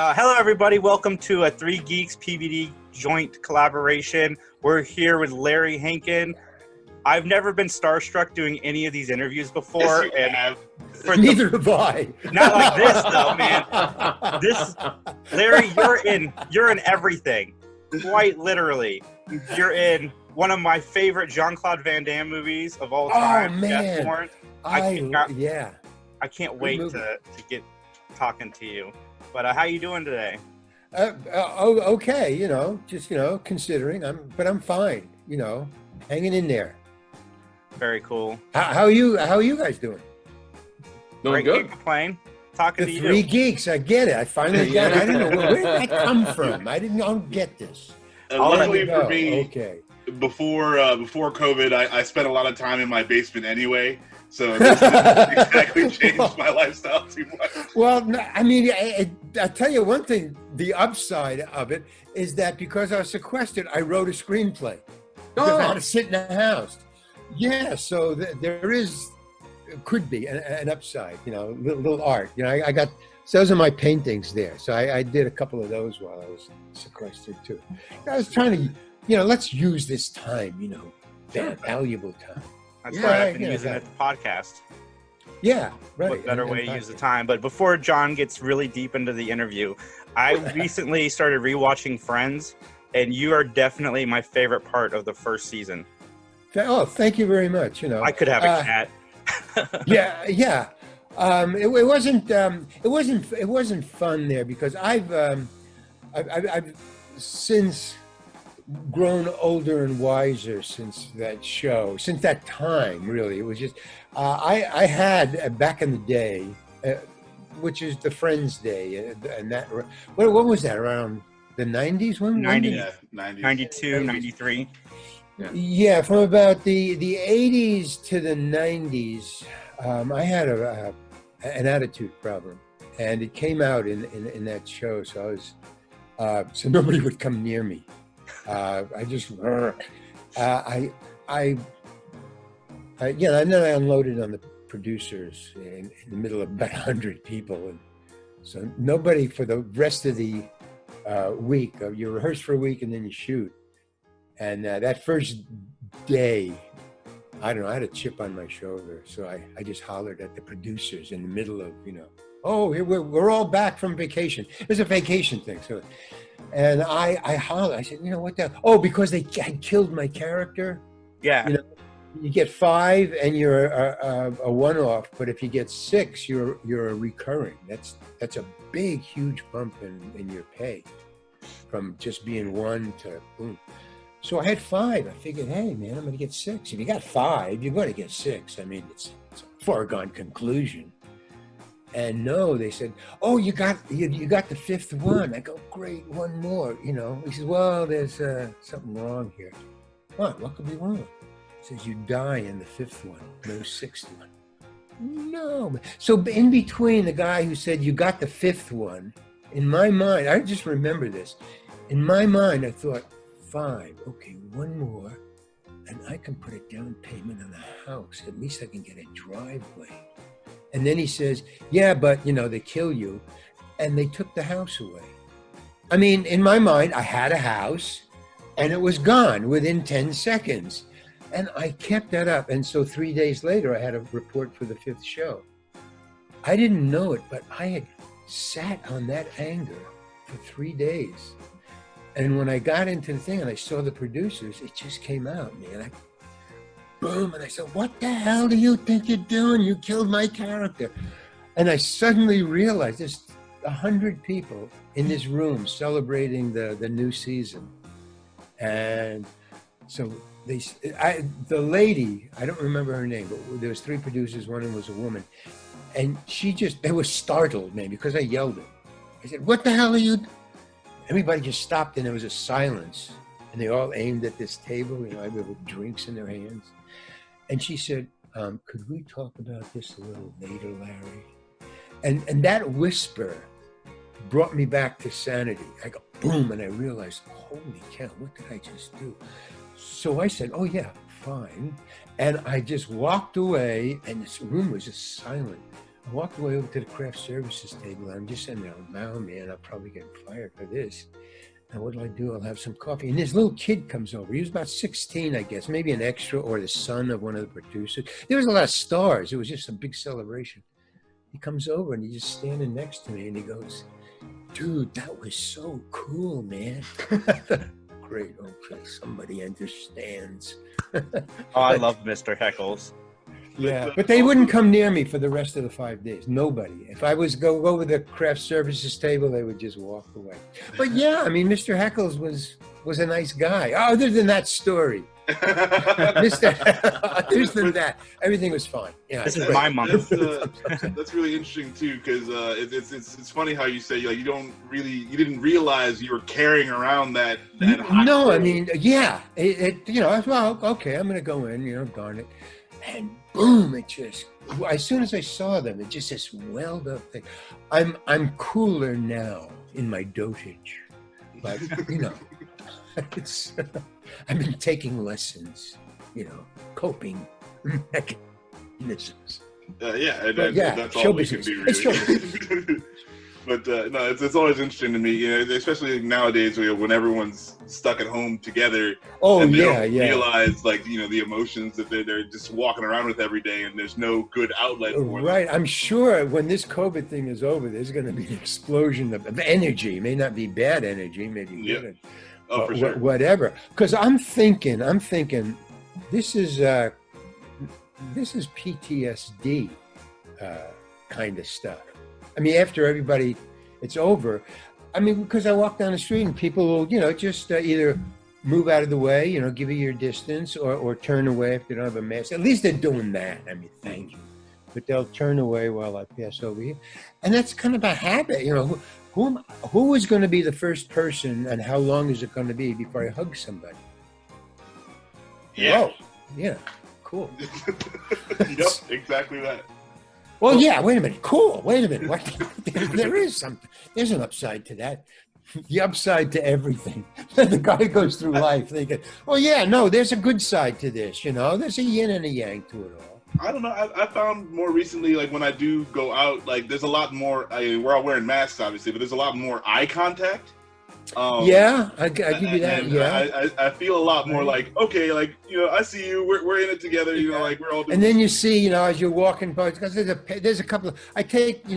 Hello, everybody. Welcome to a Three Geeks PBD joint collaboration. We're here with Larry Hankin. I've never been starstruck doing any of these interviews before. Yes, you have. Neither have I. Not like this, though, man. This, Larry, you're in everything. Quite literally. You're in one of my favorite Jean-Claude Van Damme movies of all time. Oh, man. Death Warrant. I can't wait to get talking to you. But how you doing today? Okay, just considering. I'm fine. Hanging in there. Very cool. How are you guys doing? Doing good. Can't complain. Talking The to Three you. Geeks. I get it. I finally got it. I didn't know where did that come from. I don't get this. Luckily for me, okay. Before COVID, I spent a lot of time in my basement anyway, so this didn't exactly changed my lifestyle too much. Well, I tell you one thing. The upside of it is that because I was sequestered, I wrote a screenplay. Because I had to sit in the house. Yeah, so there could be an upside, little art. I got, so those are my paintings there. So I did a couple of those while I was sequestered too. I was trying to, let's use this time, valuable time. That's right. I've been using it the podcast. Yeah, right. What better way to use the time? But before John gets really deep into the interview, I recently started rewatching Friends, and you are definitely my favorite part of the first season. Oh, thank you very much. I could have a cat. Yeah. It wasn't fun there because I've since grown older and wiser since that show, since that time. Really, it was just I had back in the day, which is the Friends Day, and that what was that around the 90s? When 90s, 92, 93. Yeah, from about the 80s to the 90s, I had an attitude problem, and it came out in that show. So I was, so nobody would come near me. I just, and then I unloaded on the producers in the middle of about 100 people, and so nobody for the rest of the week. You rehearse for a week and then you shoot. And that first day, I don't know, I had a chip on my shoulder. So I just hollered at the producers in the middle of, oh, we're all back from vacation. It was a vacation thing. So, and I hollered, I said, what the, oh, because they had killed my character. Yeah. You get 5 and you're a one-off, but if you get 6, you're a recurring. That's a big, huge bump in your pay from just being 1 to boom. So I had 5. I figured, hey, man, I'm going to get 6. If you got 5, you're going to get 6. I mean, it's a foregone conclusion. And no, they said, oh, you got the 5th one. I go, great, one more. He says, well, there's something wrong here. What could be wrong? He says, you die in the 5th one, no 6th one. No. So in between the guy who said you got the 5th one, in my mind, I just remember this. In my mind, I thought, 5, okay, one more, and I can put a down payment on the house. At least I can get a driveway. And then he says, yeah, but, they kill you, and they took the house away. I mean, in my mind, I had a house, and it was gone within 10 seconds. And I kept that up, and so 3 days later, I had a report for the 5th show. I didn't know it, but I had sat on that anger for 3 days. And when I got into the thing and I saw the producers, it just came out, man. Boom, and I said, what the hell do you think you're doing? You killed my character. And I suddenly realized there's 100 people in this room celebrating the new season. And so the lady, I don't remember her name, but there was 3 producers, one of them was a woman. And they were startled, man, because I yelled it. I said, what the hell are you doing? Everybody just stopped and there was a silence, and they all aimed at this table, with drinks in their hands. And she said, could we talk about this a little later, Larry? And that whisper brought me back to sanity. I go, boom, and I realized, holy cow, what did I just do? So I said, oh yeah, fine. And I just walked away, and this room was just silent. I walked away over to the craft services table. And I'm just sitting there, wow, man, I'll probably get fired for this. And what do I do? I'll have some coffee. And this little kid comes over. He was about 16, I guess, maybe an extra or the son of one of the producers. There was a lot of stars. It was just a big celebration. He comes over and he's just standing next to me and he goes, dude, that was so cool, man. Great, okay, somebody understands. Oh, I love Mr. Heckles. Yeah, but they wouldn't come near me for the rest of the 5 days. Nobody. If I was go over the craft services table, they would just walk away. But yeah, I mean, Mr. Heckles was a nice guy. Other than that story, other than that, everything was fine. Yeah, this is my month. That's really interesting too, because it's funny how you say you didn't realize you were carrying around that. No, I mean, yeah, well, okay, I'm gonna go in, darn it. And boom, it just, as soon as I saw them, it just this welled up thing. I'm cooler now in my dotage, but it's I've been taking lessons, coping mechanisms. That's all we can do, really. It's show business. But no, it's always interesting to me, especially nowadays when everyone's stuck at home together. Oh, and they yeah, don't realize the emotions that they're just walking around with every day, and there's no good outlet for them. Right. I'm sure when this COVID thing is over, there's going to be an explosion of energy. It may not be bad energy, maybe good. Oh, for sure. Whatever. Because I'm thinking, this is PTSD kind of stuff. I mean, after everybody, it's over. I mean, because I walk down the street and people will, just either move out of the way, give you your distance, or turn away if they don't have a mask. At least they're doing that. I mean, thank you. But they'll turn away while I pass over here. And that's kind of a habit, who is going to be the first person and how long is it going to be before I hug somebody? Yeah. Oh, yeah. Cool. Yep, exactly that. Well, yeah, wait a minute. Cool. Wait a minute. What? There is something. There's an upside to that. The upside to everything. The guy goes through life thinking, well, yeah, no, there's a good side to this, There's a yin and a yang to it all. I don't know. I found more recently, when I do go out, there's a lot more, we're all wearing masks, obviously, but there's a lot more eye contact. Yeah, I give you that. Yeah, I feel a lot more okay, I see you. We're in it together. We're all. And then you see, as you're walking by, because there's a couple of. I take,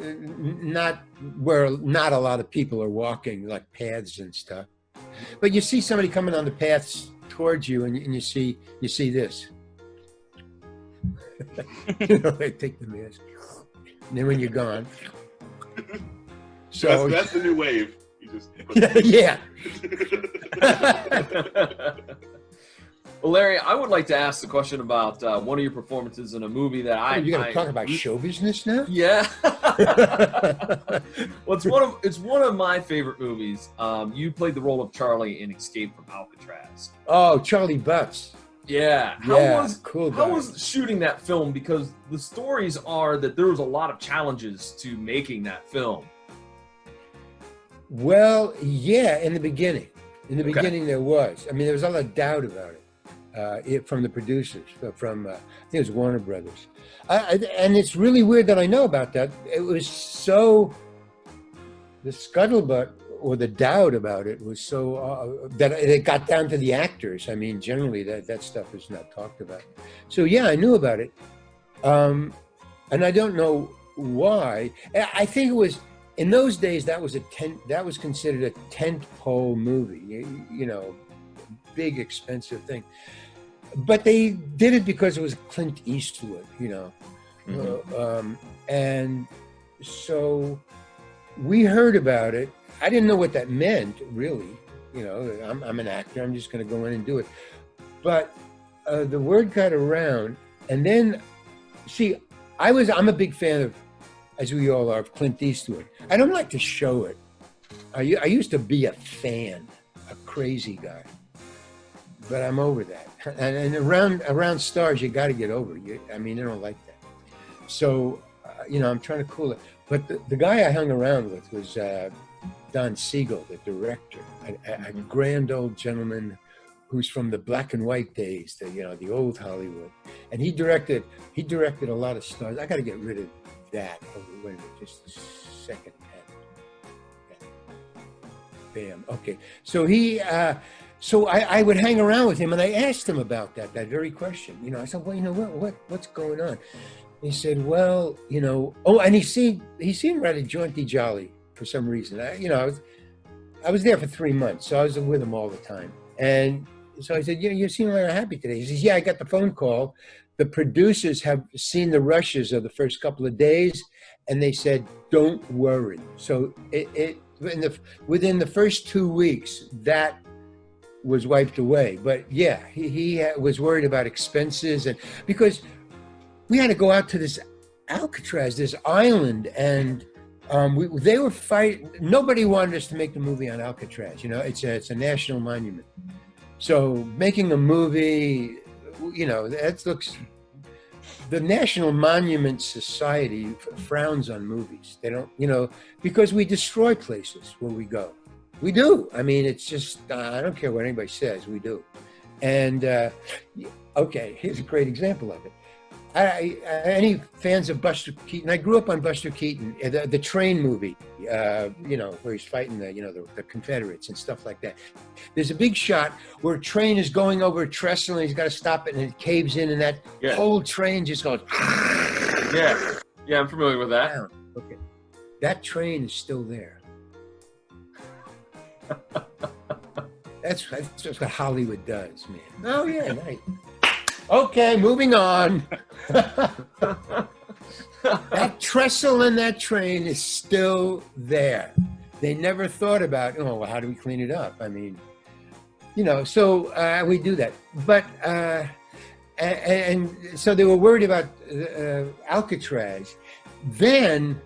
not where not a lot of people are walking, like paths and stuff, but you see somebody coming on the paths towards you, and you see this. They take the mask, and then when you're gone. So that's the new wave. Yeah. Well, Larry, I would like to ask the question about one of your performances in a movie that you're going to talk about show business now? Yeah. Well, it's one of my favorite movies. You played the role of Charlie in Escape from Alcatraz. Oh, Charlie Butts. Yeah. How was shooting that film? Because the stories are that there was a lot of challenges to making that film. Well, yeah, in the beginning. In the beginning there was. I mean, there was a lot of doubt about it from the producers, from I think it was Warner Brothers. And it's really weird that I know about that. It was so, the scuttlebutt or the doubt about it was so, that it got down to the actors. I mean, generally that stuff is not talked about. So yeah, I knew about it. And I don't know why. I think it was, in those days, that was considered a tent-pole movie, big expensive thing. But they did it because it was Clint Eastwood, Mm-hmm. And so we heard about it. I didn't know what that meant, really. I'm an actor. I'm just going to go in and do it. But the word got around, and then, see, I'm a big fan of, as we all are, of Clint Eastwood. I don't like to show it. I used to be a fan, a crazy guy, but I'm over that. And around stars, you got to get over. They don't like that. So, I'm trying to cool it. But the guy I hung around with was Don Siegel, the director, a grand old gentleman who's from the black and white days, the old Hollywood, and he directed a lot of stars. I got to get rid of that. Oh, wait a minute, just a second. Bam. Okay. So I would hang around with him, and I asked him about that very question. I said, well, what's going on? He said, well, and he seemed rather jaunty jolly for some reason. I was there for 3 months, so I was with him all the time. And so I said, you seem very happy today. He says, yeah, I got the phone call. The producers have seen the rushes of the first couple of days, and they said, don't worry. So within the first 2 weeks, that was wiped away. But yeah, he was worried about expenses, and because we had to go out to this Alcatraz, this island, and they were fighting. Nobody wanted us to make the movie on Alcatraz. It's a national monument. So making a movie, that looks. The National Monument Society frowns on movies. They don't, because we destroy places where we go. We do. I mean, it's just, I don't care what anybody says, we do. And, okay, here's a great example of it. Any fans of Buster Keaton? I grew up on Buster Keaton, the train movie, where he's fighting the Confederates and stuff like that. There's a big shot where a train is going over a trestle and he's got to stop it and it caves in, and that whole train just goes. Yeah, I'm familiar with that. Down. Okay, that train is still there. That's just what Hollywood does, man. Oh yeah, nice. Okay, moving on. That trestle in that train is still there. They never thought about, well, how do we clean it up? I mean, so we do that. But, and so they were worried about Alcatraz. Then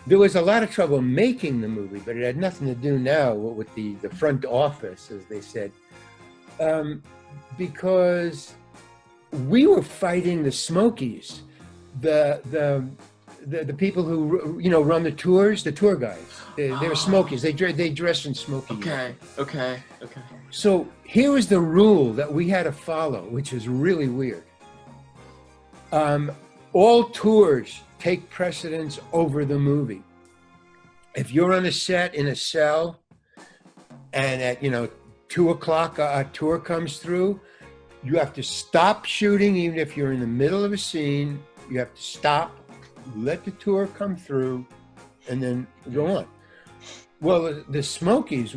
there was a lot of trouble making the movie, but it had nothing to do now with the front office, as they said, because we were fighting the Smokies, the people who run the tours, the tour guides. They're Smokies. They dress in smoky. Okay. So here was the rule that we had to follow, which is really weird. All tours take precedence over the movie. If you're on a set in a cell, and at 2:00 a tour comes through, you have to stop shooting. Even if you're in the middle of a scene, you have to stop, let the tour come through, and then go on. Well, the Smokies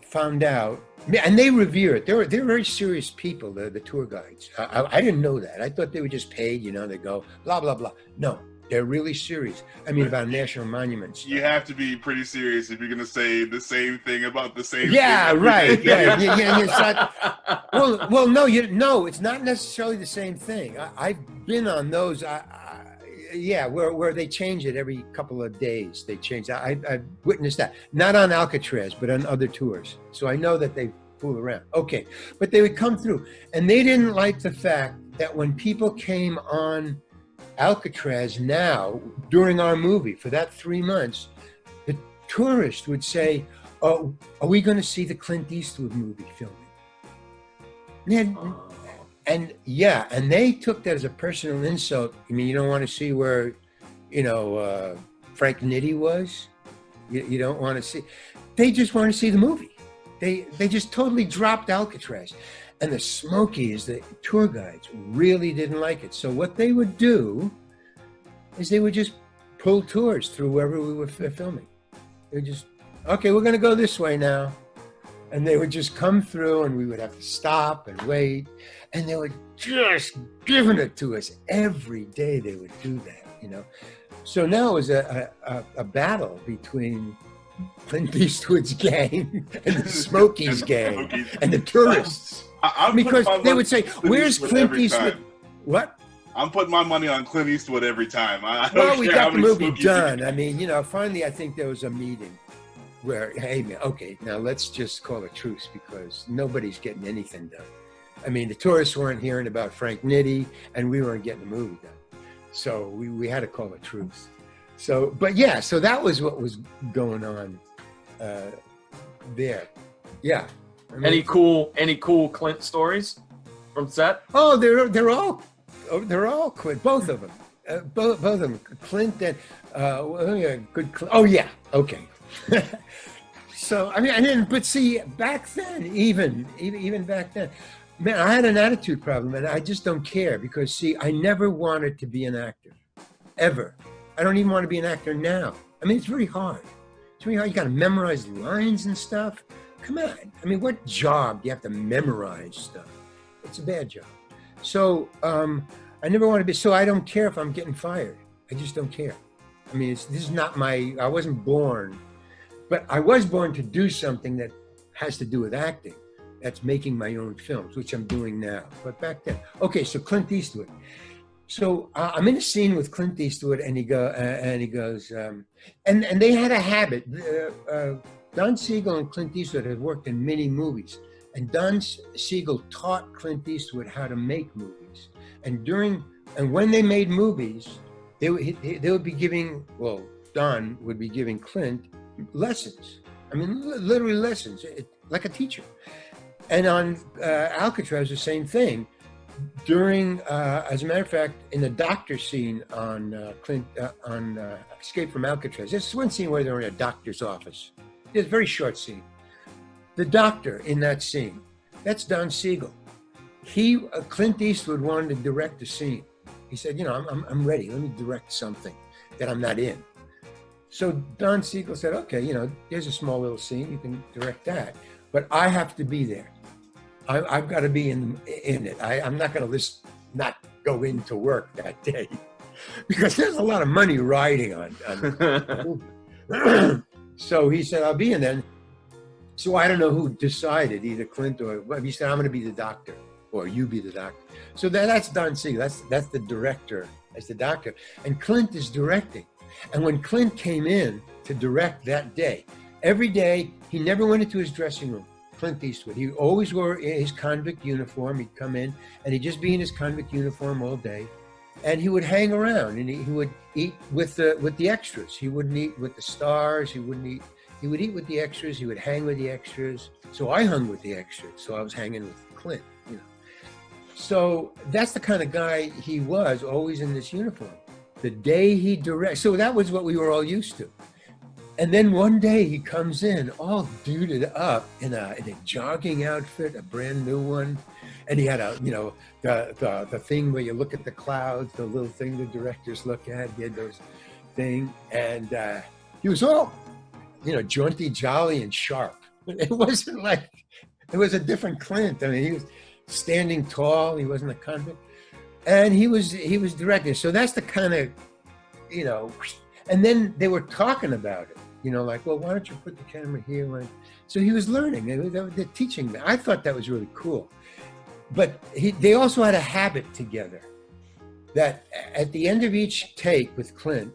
found out, and they revere it. They're very serious people, the tour guides. I didn't know that. I thought they were just paid, they go, blah, blah, blah. No, they're really serious. I mean, about national monuments. You have to be pretty serious if you're going to say the same thing about the same thing. Yeah, right. Yeah. It's not, well, no, it's not necessarily the same thing. I've been on those. Where they change it every couple of days. They change. I've witnessed that. Not on Alcatraz, but on other tours. So I know that they fool around. Okay, but they would come through, and they didn't like the fact that when people came on Alcatraz now during our movie for that 3 months, the tourist would say, "Oh, are we going to see the Clint Eastwood movie filming?" And they took that as a personal insult. I mean, you don't want to see where, Frank Nitti was. You don't want to see. They just want to see the movie. They just totally dropped Alcatraz. And the Smokies, the tour guides, really didn't like it. So what they would do is they would just pull tours through wherever we were filming. They just, okay, we're going to go this way now. And they would just come through, and we would have to stop and wait. And they were just giving it to us every day. They would do that, So now it was a battle between Clint Eastwood's gang and the Smokies gang and the tourists. Because they would say, "Where's Clint Eastwood?" What? I'm putting my money on Clint Eastwood every time. We got the movie done. I mean, finally, I think there was a meeting where, hey, man, okay, now let's just call a truce because nobody's getting anything done. I mean, the tourists weren't hearing about Frank Nitti, and we weren't getting the movie done. So we had to call a truce. So that was what was going on there. Yeah. I mean, Any cool Clint stories from set? Oh, they're all Clint. Both of them. Both of them. Clint and good. Oh yeah. Okay. So I mean, but see, back then, even back then, man, I had an attitude problem, and I just don't care because see, I never wanted to be an actor, ever. I don't even want to be an actor now. I mean, it's very hard. It's very hard. You got to memorize lines and stuff. Come on. I mean, what job do you have to memorize stuff? It's a bad job. So I never want to be. So I don't care if I'm getting fired. I just don't care. I mean, this is not my. I wasn't born. But I was born to do something that has to do with acting. That's making my own films, which I'm doing now. But back then, okay. So Clint Eastwood. So I'm in a scene with Clint Eastwood, and he goes, and they had a habit. Don Siegel and Clint Eastwood had worked in many movies, and Don Siegel taught Clint Eastwood how to make movies. And when they made movies, they would be giving. Well, Don would be giving Clint lessons. I mean, literally lessons, like a teacher. And on Alcatraz, the same thing. During, as a matter of fact, in the doctor scene on Escape from Alcatraz, there's one scene where they're in a doctor's office. It's a very short scene. The doctor in that scene, that's Don Siegel. Clint Eastwood wanted to direct a scene. He said, you know, I'm ready. Let me direct something that I'm not in. So Don Siegel said, okay, you know, there's a small little scene, you can direct that, but I have to be there. I've got to be in it. I'm not going to not go into work that day because there's a lot of money riding on. So he said, I'll be in there. So I don't know who decided, either Clint or he said, I'm going to be the doctor, or you be the doctor. So that's Don Siegel. That's the director. That's the doctor, and Clint is directing. And when Clint came in to direct that day, every day, he never went into his dressing room, Clint Eastwood. He always wore his convict uniform. He'd come in and he'd just be in his convict uniform all day. And he would hang around and he would eat with the extras. He wouldn't eat with the stars. He would eat with the extras. He would hang with the extras. So I hung with the extras. So I was hanging with Clint, you know. So that's the kind of guy he was, always in this uniform. The day he directs, so that was what we were all used to. And then one day he comes in all duded up in a jogging outfit, a brand new one. And he had the thing where you look at the clouds, the little thing the directors look at. He had those thing. And he was all, jaunty, jolly, and sharp. It wasn't like, it was a different Clint. I mean, he was standing tall. He wasn't a convict. And he was directing. So that's the kind of, and then they were talking about it, like, well, why don't you put the camera here? So he was learning. They're teaching me. I thought that was really cool. But they also had a habit together that at the end of each take with Clint,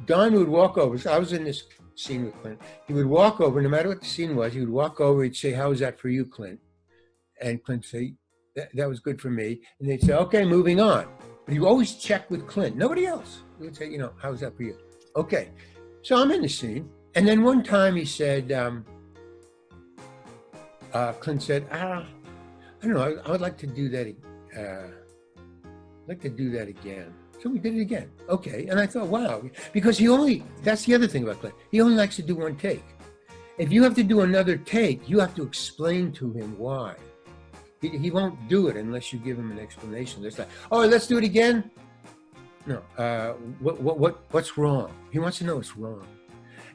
Don would walk over. So I was in this scene with Clint. He would walk over, no matter what the scene was, he would walk over, he'd say, how was that for you, Clint? And Clint would say, that was good for me. And they'd say, okay, moving on. But he would always check with Clint, nobody else. He would say, how was that for you? Okay. So I'm in the scene. And then one time he said, Clint said, I don't know, I would like to do that. I'd like to do that again. So we did it again. Okay. And I thought, wow, because that's the other thing about Clint. He only likes to do one take. If you have to do another take, you have to explain to him why. He won't do it unless you give him an explanation. It's like, oh, let's do it again. No, what's wrong? He wants to know what's wrong.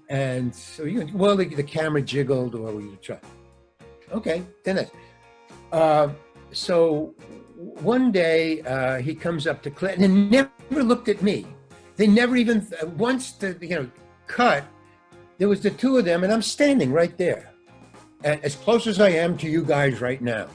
And so, the camera jiggled or we try. Okay, then so one day he comes up to Clint and never looked at me. They never even, once the, cut, there was the two of them and I'm standing right there. And as close as I am to you guys right now.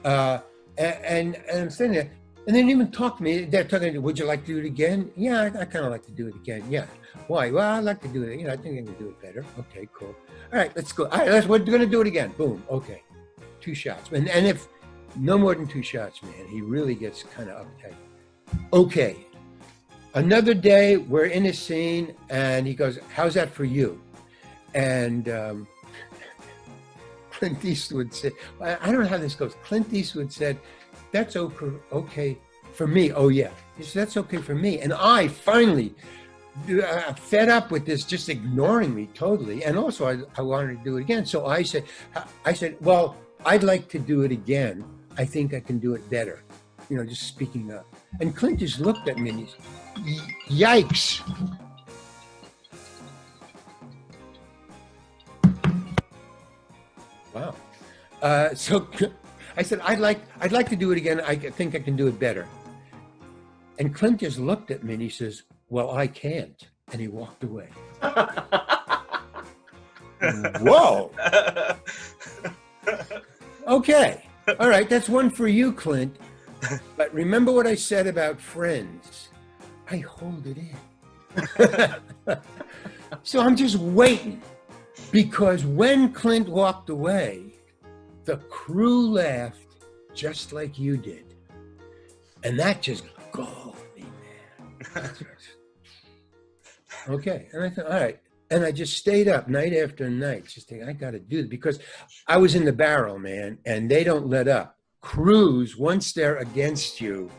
And I'm standing there. And they didn't even talk to me. They're talking, would you like to do it again? Yeah, I kind of like to do it again. Yeah. Why? Well, I'd like to do it. I think I can do it better. Okay, cool. All right, let's go. All right, we're going to do it again. Boom. Okay. 2 shots. And if no more than 2 shots, man, he really gets kind of uptight. Okay. Another day, we're in a scene, and he goes, how's that for you? And Clint Eastwood said, I don't know how this goes. Clint Eastwood said, that's okay for me. Oh, yeah. He said, that's okay for me. And I finally, fed up with this, just ignoring me totally. And also, I wanted to do it again. So I said, well, I'd like to do it again. I think I can do it better. You know, just speaking up. And Clint just looked at me and he said, yikes. Wow. So I said, I'd like to do it again. I think I can do it better. And Clint just looked at me and he says, well, I can't. And he walked away. Whoa. Okay. All right. That's one for you, Clint. But remember what I said about friends. I hold it in. So I'm just waiting. Because when Clint walked away, the crew laughed just like you did. And that just galled me, man. Okay. And I thought, all right. And I just stayed up night after night, just thinking, I got to do this. Because I was in the barrel, man, and they don't let up. Crews, once they're against you,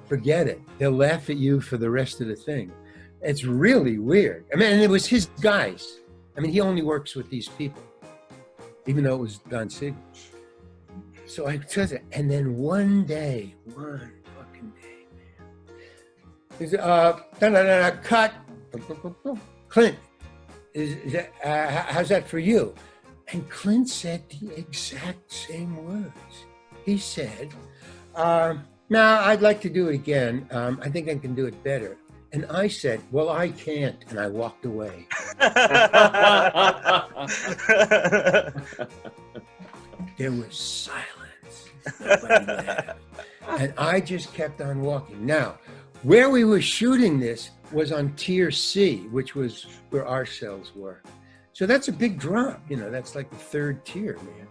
forget it. They'll laugh at you for the rest of the thing. It's really weird. I mean, and it was his guys. I mean, he only works with these people, even though it was Don Siegel. So I said it, and then one fucking day, man. He said, cut. Clint, is that, how's that for you? And Clint said the exact same words. He said, no, I'd like to do it again. I think I can do it better. And I said, well, I can't. And I walked away. There was silence. Nobody laughed. And I just kept on walking. Now, where we were shooting this was on Tier C, which was where our cells were. So that's a big drop. You know, that's like the third tier, man.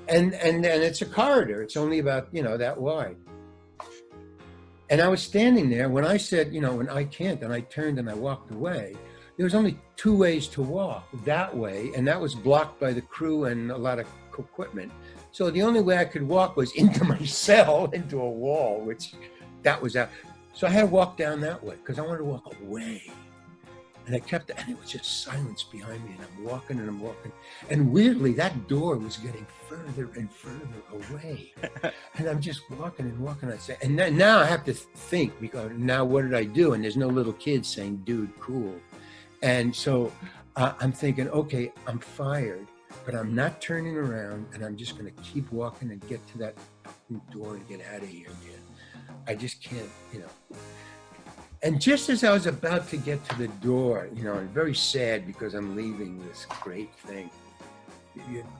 And it's a corridor. It's only about, you know, that wide. And I was standing there when I said, you know, when I can't, and I turned and I walked away. There was only two ways to walk, that way, and that was blocked by the crew and a lot of equipment. So the only way I could walk was into my cell, into a wall, which that was out. So I had to walk down that way because I wanted to walk away. And I kept, and it was just silence behind me, and I'm walking and I'm walking. And weirdly, that door was getting further and further away. And I'm just walking and walking. I say, and now I have to think, because now what did I do? And there's no little kids saying, dude, cool. And so I'm thinking, okay, I'm fired, but I'm not turning around, and I'm just going to keep walking and get to that door and get out of here, man. I just can't, you know. And just as I was about to get to the door, you know, I'm very sad because I'm leaving this great thing.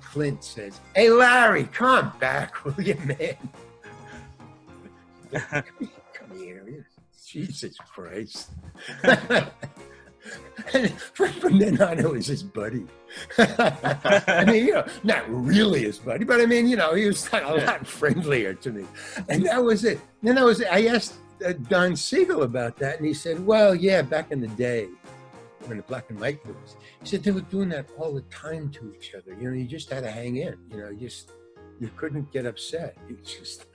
Clint says, hey, Larry, come back, will you, man? Come here. Jesus Christ. And from then on, it was his buddy. I mean, you know, not really his buddy, but I mean, you know, he was a lot friendlier to me. And that was it. Then I asked Don Siegel about that, and he said, well, yeah, back in the day, when the black and white movies, he said they were doing that all the time to each other. You know, you just had to hang in. You know, you couldn't get upset. You just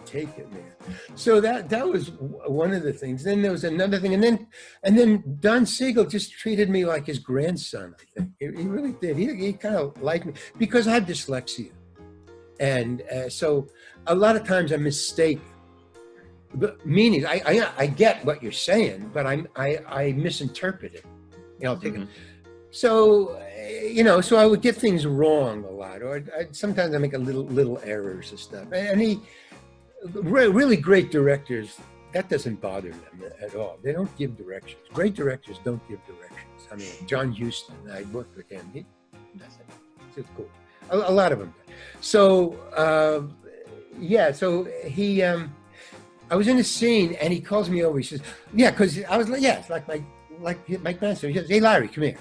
take it, man. So that was one of the things. Then there was another thing, and then Don Siegel just treated me like his grandson. I think he really did. He kind of liked me because I had dyslexia, and so a lot of times I mistake the meanings. I get what you're saying, but I misinterpret it. You know, mm-hmm. So you know, so I would get things wrong a lot, or sometimes I make a little errors and stuff. And he really great directors, that doesn't bother them at all. They don't give directions. Great directors don't give directions. I mean, John Huston, I worked with him. He doesn't. It's cool. A lot of them. So yeah, so he. I was in a scene, and he calls me over. He says, "Yeah," because I was like, "Yeah, it's like my grandson." He says, "Hey, Larry, come here."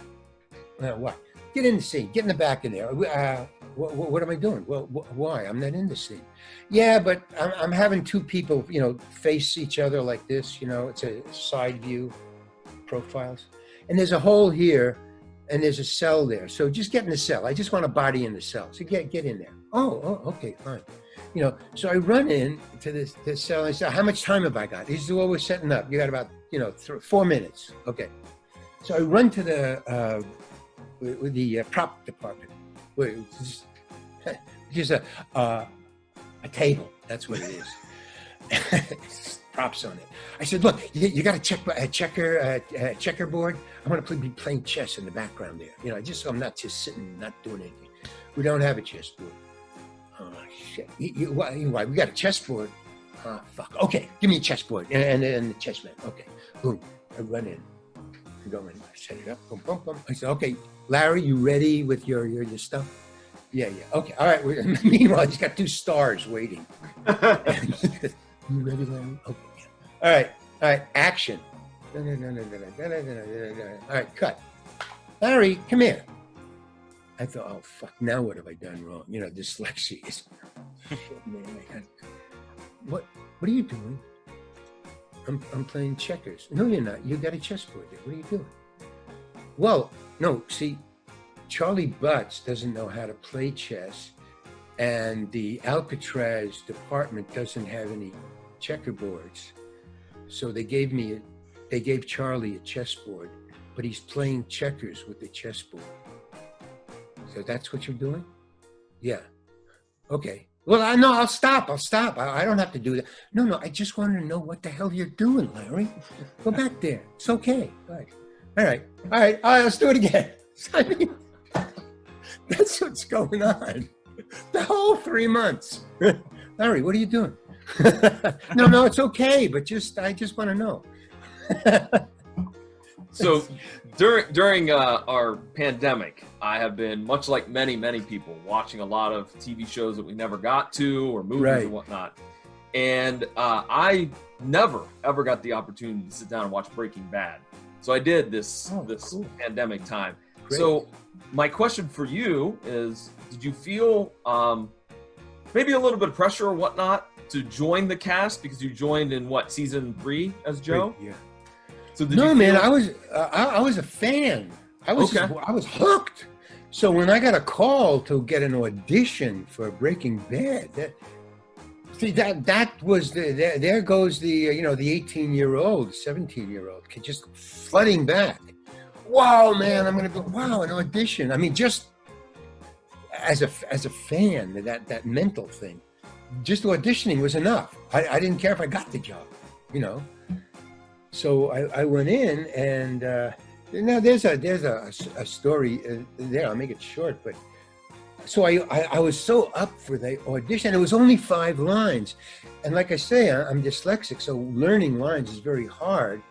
What? Get in the scene. Get in the back in there. What am I doing? Well, why? I'm not in the scene. Yeah, but I'm having two people, you know, face each other like this. You know, it's a side view, profiles, and there's a hole here, and there's a cell there. So just get in the cell. I just want a body in the cell. So get in there. Oh, okay, fine. You know, so I run in to this cell and I say, how much time have I got? This is what we're setting up. You got about, 4 minutes. Okay. So I run to the prop department, which is a table. That's what it is. Props on it. I said, look, you got a checkerboard. I want to be playing chess in the background there. Just so I'm not just sitting, not doing anything. We don't have a chessboard. Oh shit! Why? We got a chessboard. Fuck. Okay, give me a chessboard and the chessman. Okay, boom. I run in. I go in. I set it up. Boom, boom, boom. I said, okay, Larry, you ready with your stuff? Yeah. Okay. All right. Meanwhile, he's got 2 stars waiting. You ready, Larry? Okay. All right. Action. All right. Cut. Larry, come here. I thought, oh fuck! Now what have I done wrong? Dyslexia is. Shit, man. What are you doing? I'm playing checkers. No, you're not. You got a chessboard there. What are you doing? Well, no. See, Charlie Butts doesn't know how to play chess, and the Alcatraz department doesn't have any checkerboards. So they gave Charlie a chessboard, but he's playing checkers with the chessboard. So that's what you're doing? Yeah. Okay. Well, I'll stop. I don't have to do that. No, I just wanted to know what the hell you're doing, Larry. Go back there. It's okay. All right, let's do it again. I mean, that's what's going on. The whole 3 months. Larry, what are you doing? No, it's okay, but I just want to know. So during our pandemic, I have been, much like many people, watching a lot of TV shows that we never got to, or movies or whatnot. And I never, ever got the opportunity to sit down and watch Breaking Bad. So I did this cool. Pandemic time. Great. So my question for you is, did you feel maybe a little bit of pressure or whatnot to join the cast, because you joined in season 3 as Joe? Yeah. So man, I was a fan. I was hooked. So when I got a call to get an audition for Breaking Bad, that was there goes the 18-year-old, 17-year-old kid just flooding back. Wow, man, I'm gonna go. Wow, an audition. I mean, just as a fan, that mental thing, just auditioning was enough. I didn't care if I got the job, So I went in, and now there's a story there. I'll make it short, but so I was so up for the audition. It was only 5 lines, and like I say, I'm dyslexic, so learning lines is very hard.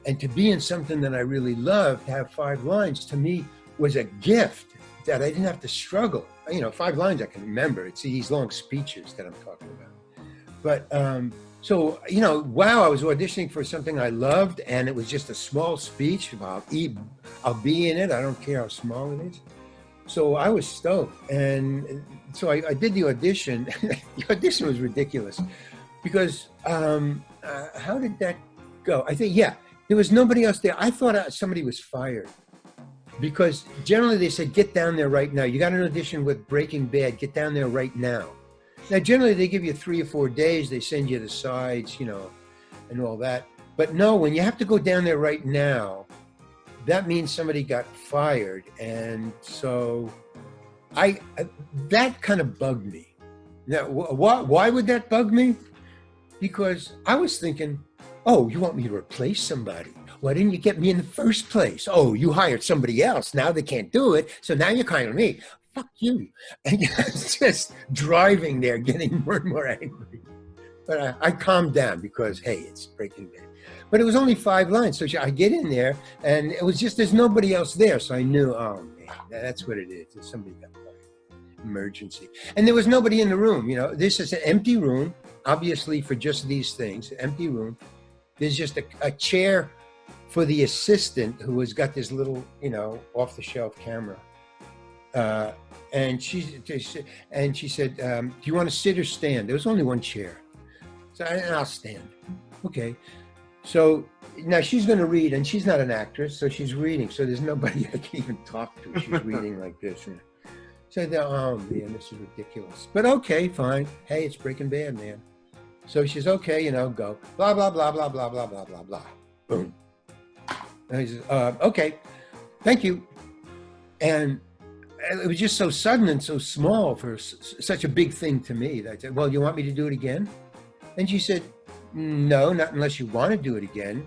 And to be in something that I really love, to have 5 lines to me was a gift that I didn't have to struggle. 5 lines I can remember. It's these long speeches that I'm talking about, but. So, wow, I was auditioning for something I loved, and it was just a small speech. I'll be in it. I don't care how small it is. So I was stoked. And so I did the audition. The audition was ridiculous because how did that go? I think, there was nobody else there. I thought somebody was fired because generally they said, get down there right now. You got an audition with Breaking Bad. Get down there right now. Now, generally, they give you 3 or 4 days. They send you the sides, and all that. But no, when you have to go down there right now, that means somebody got fired. And so that kind of bugged me. Now, why would that bug me? Because I was thinking, oh, you want me to replace somebody? Why didn't you get me in the first place? Oh, you hired somebody else. Now they can't do it. So now you're hiring me. Fuck you. And just driving there, getting more and more angry. But I calmed down because, hey, it's Breaking Bad. But it was only 5 lines. So I get in there, and it was just, there's nobody else there. So I knew, oh, man, that's what it is. There's somebody got fired. Emergency. And there was nobody in the room. This is an empty room, obviously, for just these things, empty room. There's just a chair for the assistant who has got this little, off-the-shelf camera. And she said, do you want to sit or stand? There was only 1 chair. So I'll stand. Okay. So now she's going to read, and she's not an actress, so she's reading. So there's nobody I can even talk to. She's reading like this. And so I thought, oh man, this is ridiculous. But okay, fine. Hey, it's Breaking Bad, man. So she's okay, you know, go. Blah, blah, blah, blah, blah, blah, blah, blah, blah. Boom. And he says, okay, thank you. And it was just so sudden and so small for such a big thing to me. That I said, well, you want me to do it again? And she said, no, not unless you want to do it again.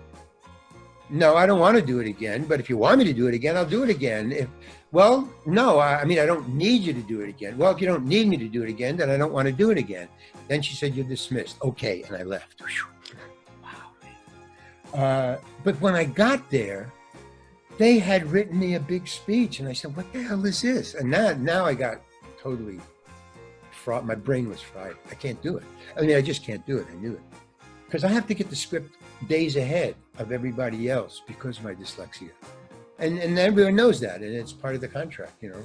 No, I don't want to do it again, but if you want me to do it again, I'll do it again. Well, no, I mean, I don't need you to do it again. Well, if you don't need me to do it again, then I don't want to do it again. Then she said, you're dismissed. Okay, and I left. Wow. But when I got there, they had written me a big speech, and I said, what the hell is this? And now I got totally fried. My brain was fried. I can't do it. I mean, I just can't do it. I knew it. Because I have to get the script days ahead of everybody else because of my dyslexia. And everyone knows that, and it's part of the contract, you know.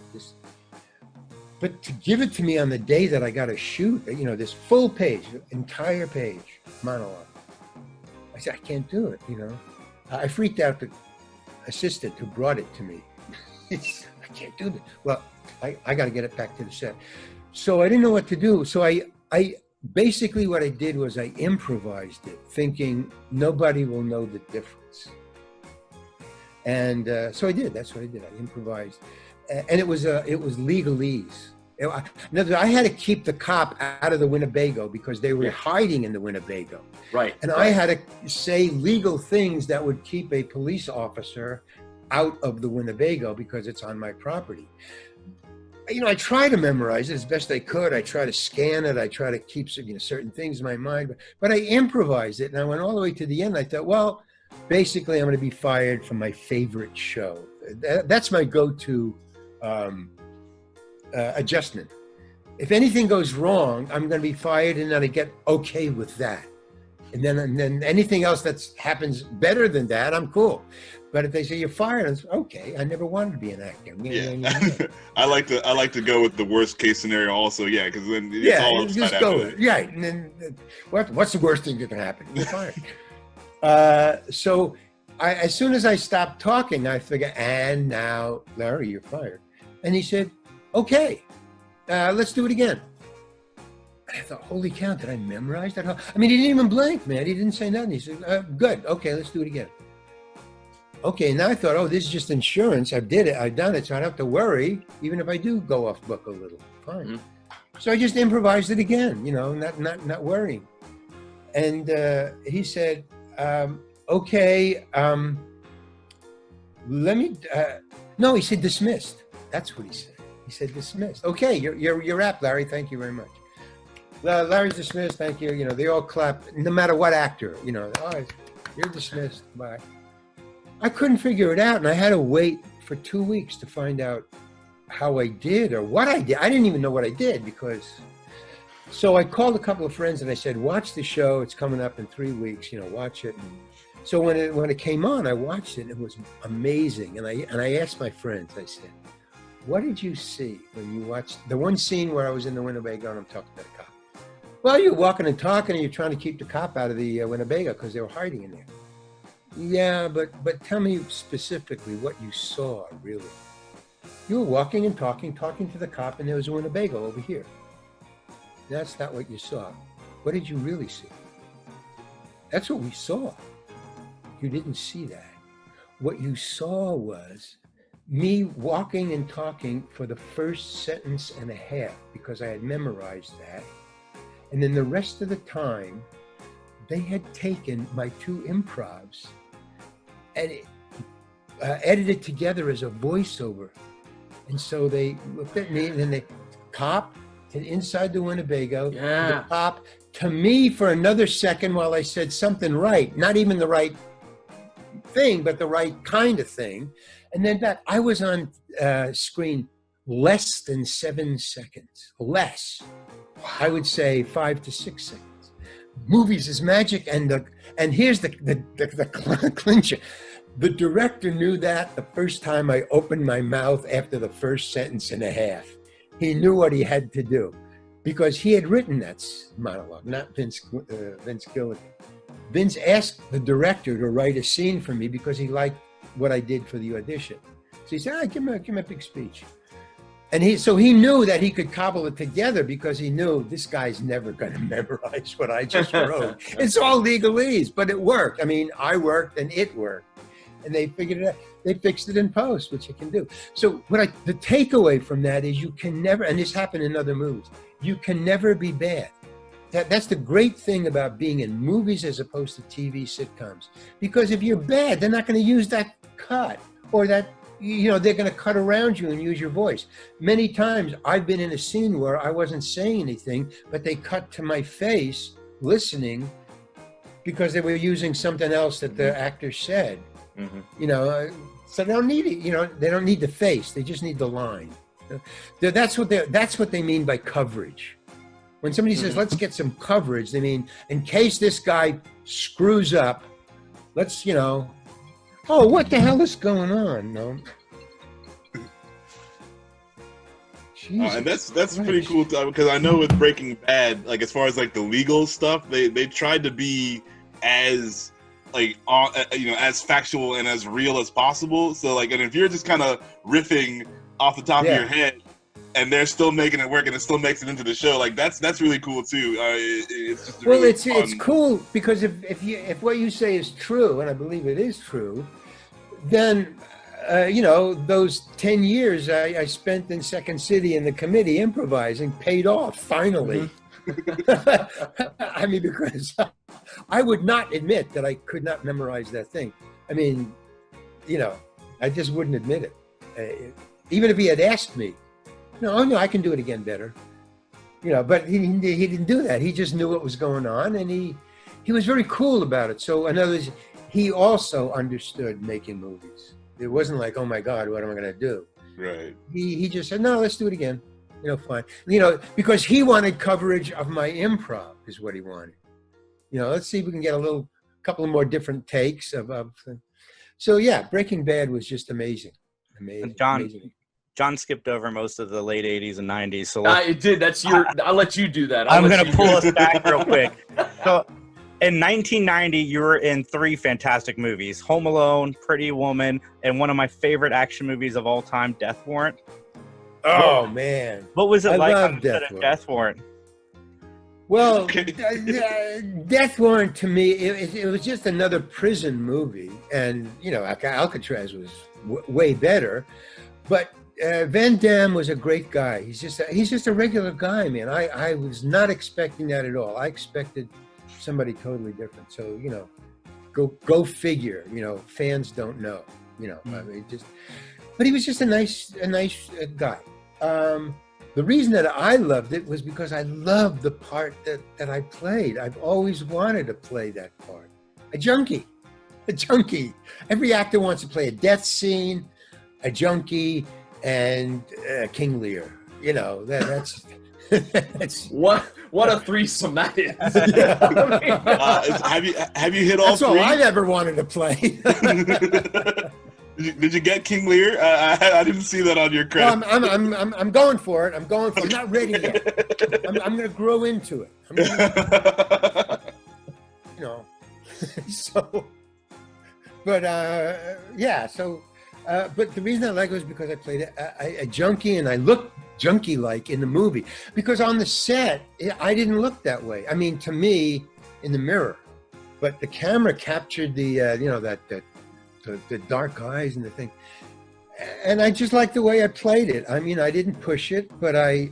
But to give it to me on the day that I got to shoot, you know, this full page, entire page monologue, I said, I can't do it, you know. I freaked out the assistant who brought it to me. I can't do this. Well, I got to get it back to the set. So I didn't know what to do. So I basically what I did was I improvised it, thinking nobody will know the difference. And so I did. That's what I did. I improvised, and it was legalese. I had to keep the cop out of the Winnebago because they were hiding in the Winnebago. Right. And I had to say legal things that would keep a police officer out of the Winnebago because it's on my property. You know, I try to memorize it as best I could. I try to scan it. I try to keep certain things in my mind. But I improvised it, and I went all the way to the end. I thought, well, basically, I'm going to be fired from my favorite show. That's my go-to adjustment. If anything goes wrong, I'm going to be fired, and then I get okay with that. And then anything else that happens better than that, I'm cool. But if they say you're fired, it's okay. I never wanted to be an actor. Yeah. I like to go with the worst case scenario also. Yeah, because then it's all upside just go with it. Right. And then what's the worst thing that can happen? You're fired. So as soon as I stopped talking, I figured, and now, Larry, you're fired. And he said, okay, let's do it again. And I thought, holy cow, did I memorize that? I mean, he didn't even blink, man. He didn't say nothing. He said, good, okay, let's do it again. Okay, now I thought, oh, this is just insurance. I've done it, so I don't have to worry, even if I do go off book a little. Fine. Mm-hmm. So I just improvised it again, you know, not worrying. And he said, okay, let me, no, he said dismissed. That's what he said. He said dismissed. Okay, you're up, Larry. Thank you very much. Larry's dismissed. Thank you. You know, they all clap, no matter what actor, you know, oh, you're dismissed. Bye. I couldn't figure it out, and I had to wait for 2 weeks to find out how I did or what I did. I didn't even know what I did so I called a couple of friends and I said, watch the show. It's coming up in 3 weeks, you know, watch it. And so when it came on, I watched it, and it was amazing. And I asked my friends, I said, what did you see when you watched the one scene where I was in the Winnebago and I'm talking to the cop? Well, you're walking and talking and you're trying to keep the cop out of the Winnebago because they were hiding in there. Yeah, but tell me specifically what you saw, really. You were walking and talking to the cop, and there was a Winnebago over here. That's not what you saw. What did you really see? That's what we saw. You didn't see that. What you saw was me walking and talking for the first sentence and a half because I had memorized that. And then the rest of the time, they had taken my two improvs and edited together as a voiceover. And so they looked at me, and then they cop to inside the Winnebago, the cop to me for another second while I said something right, not even the right thing, but the right kind of thing. And then back, I was on screen less than 7 seconds, less. I would say 5 to 6 seconds. Movies is magic, and here's the clincher. The director knew that the first time I opened my mouth after the first sentence and a half. He knew what he had to do because he had written that monologue, not Vince Gilligan. Vince asked the director to write a scene for me because he liked what I did for the audition. So he said, give him a big speech. And he knew that he could cobble it together because he knew this guy's never going to memorize what I just wrote. It's all legalese, but it worked. I mean, I worked and it worked. And they figured it out. They fixed it in post, which you can do. So the takeaway from that is you can never, and this happened in other movies, you can never be bad. That's the great thing about being in movies as opposed to TV sitcoms. Because if you're bad, they're not going to use that cut or that, they're going to cut around you and use your voice. Many times I've been in a scene where I wasn't saying anything, but they cut to my face listening because they were using something else that the actor said. Mm-hmm. So they don't need it. They don't need the face. They just need the line. That's what they mean by coverage. When somebody says, let's get some coverage, they mean, in case this guy screws up, let's, oh, what the hell is going on? No. And that's pretty cool because I know with Breaking Bad, like as far as like the legal stuff, they tried to be as as factual and as real as possible. So like, and if you're just kind of riffing off the top of your head, and they're still making it work, and it still makes it into the show, like that's really cool too. It's just really it's cool because if what you say is true, and I believe it is true, then those 10 years I spent in Second City in the committee improvising paid off finally. I mean, because I would not admit that I could not memorize that thing. I mean, I just wouldn't admit it. Even if he had asked me, no, I can do it again better. But he didn't do that. He just knew what was going on, and he was very cool about it. So in other words, he also understood making movies. It wasn't like, oh my God, what am I going to do? Right. He just said, no, let's do it again. Fine. Because he wanted coverage of my improv is what he wanted. Let's see if we can get a couple of more different takes of. So yeah, Breaking Bad was just amazing. Amazing. John skipped over most of the late 80s and 90s. So it did. I'll let you do that. I'm going to pull us back real quick. So in 1990, you were in 3 fantastic movies: Home Alone, Pretty Woman, and one of my favorite action movies of all time, Death Warrant. Oh, man. What was it like on Death Warrant? Well, Death Warrant to me, it was just another prison movie. And, Alcatraz was way better. But Van Damme was a great guy. He's just a regular guy, man. I was not expecting that at all. I expected somebody totally different. So, go figure. Fans don't know. I mean, but he was just a nice guy. The reason that I loved it was because I loved the part that I played. I've always wanted to play that part. A junkie. Every actor wants to play a death scene, a junkie, and King Lear. That's what a threesome that is. Have you hit all That's 3? all I ever wanted to play. Did you get King Lear? I didn't see that on your credit. No, I'm going for it. I'm not ready yet. I'm going to grow into it. So, but yeah. So, but the reason I like it was because I played a junkie, and I looked junkie-like in the movie. Because on the set, I didn't look that way. I mean, to me, in the mirror, but the camera captured the the dark eyes and the thing, and I just liked the way I played it. I mean, I didn't push it, but I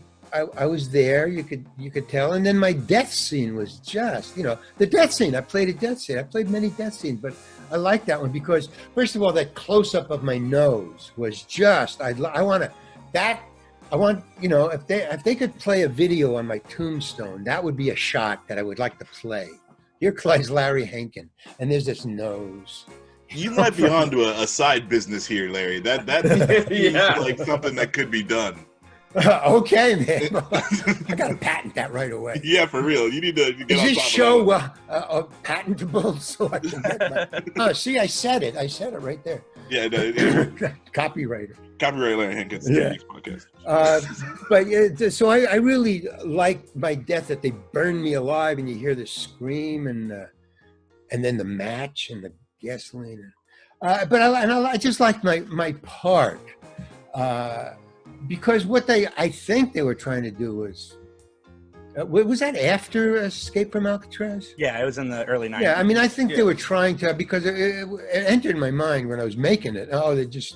was there. You could tell. And then my death scene was just, the death scene. I played a death scene. I played many death scenes, but I like that one because, first of all, that close up of my nose was just. I want, if they could play a video on my tombstone, that would be a shot that I would like to play. Here plays Larry Hankin, and there's this nose. You might be onto a side business here, Larry. That seems like something that could be done. Okay, man. I got to patent that right away. Yeah, for real. You need to get Is on this top show of that. Patentable so I can get my... Oh, see, I said it. I said it right there. Yeah, no, Copywriter. Copyright Larry Hankin's Yeah. podcast. But so I really like my death, that they burn me alive and you hear the scream, and and then the match and the gasoline. But I just liked my part because what I think they were trying to do was that after Escape from Alcatraz? Yeah, it was in the early 90s. Yeah, I mean, I think they were trying to, because it entered my mind when I was making it. Oh, this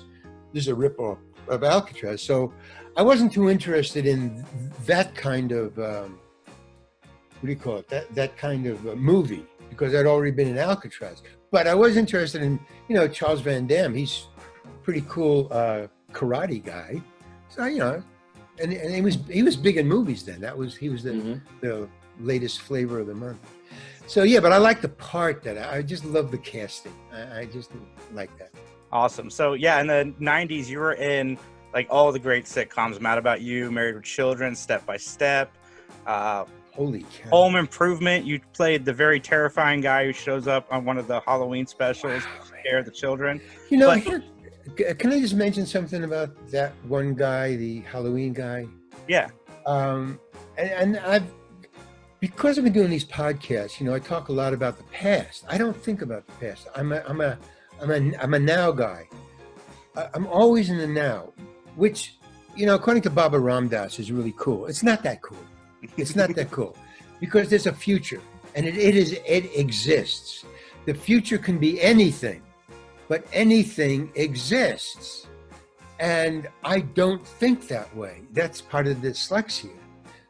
is a ripoff of Alcatraz. So I wasn't too interested in that kind of, what do you call it? That kind of movie, because I'd already been in Alcatraz. But I was interested in, Charles Van Damme. He's a pretty cool karate guy. So, and he was big in movies then. He was the latest flavor of the month. So yeah, but I like the part that I just love the casting. I just like that. Awesome. So yeah, in the 90s, you were in like all the great sitcoms: Mad About You, Married with Children, Step by Step. Holy cow. Home Improvement. You played the very terrifying guy who shows up on one of the Halloween specials to scare the children. Can I just mention something about that one guy, the Halloween guy? Yeah. And because I've been doing these podcasts, I talk a lot about the past. I don't think about the past. I'm a now guy. I'm always in the now, which, according to Baba Ramdas, is really cool. It's not that cool. It's not that cool, because there's a future, and it exists. The future can be anything, but anything exists. And I don't think that way. That's part of dyslexia.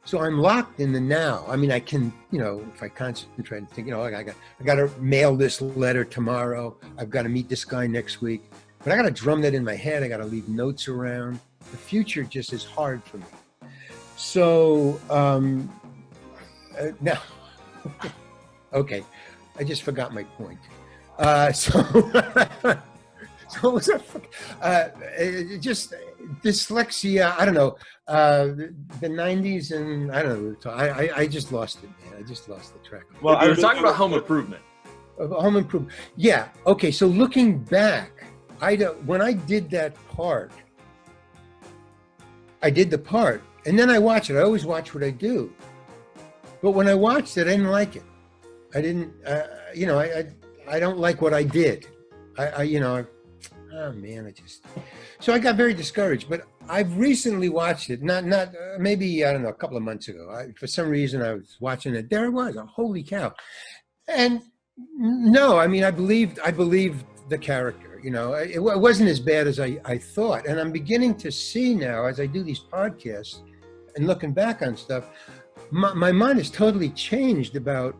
So I'm locked in the now. I mean, I can, if I concentrate and think, I got to mail this letter tomorrow. I've got to meet this guy next week. But I got to drum that in my head. I got to leave notes around. The future just is hard for me. So now, okay, I just forgot my point. So what was that? Just dyslexia. I don't know. The 90s, and I don't know. I just lost it, man. I just lost the track. Well, I was talking about Home Improvement. Home Improvement. Yeah. Okay. So looking back, when I did that part, I did the part, and then I watch it. I always watch what I do. But when I watched it, I didn't like it. I didn't. I don't like what I did. Oh man, so I got very discouraged. But I've recently watched it, not maybe, I don't know, a couple of months ago. For some reason, I was watching it. There it was. Holy cow! And no, I mean, I believed the character. It wasn't as bad as I thought. And I'm beginning to see now, as I do these podcasts and looking back on stuff, my mind has totally changed about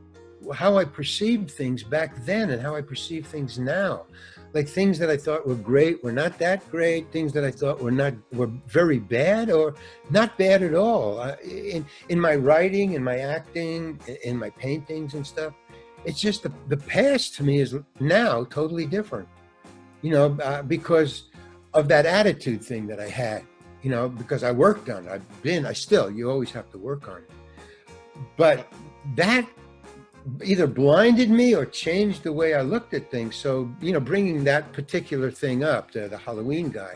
how I perceived things back then and how I perceive things now. Like things that I thought were great were not that great. Things that I thought were very bad or not bad at all. In my writing, in my acting, in my paintings and stuff, it's just the past to me is now totally different. Because of that attitude thing that I had. Because I worked on it. You always have to work on it. But that either blinded me or changed the way I looked at things. So, bringing that particular thing up, the Halloween guy,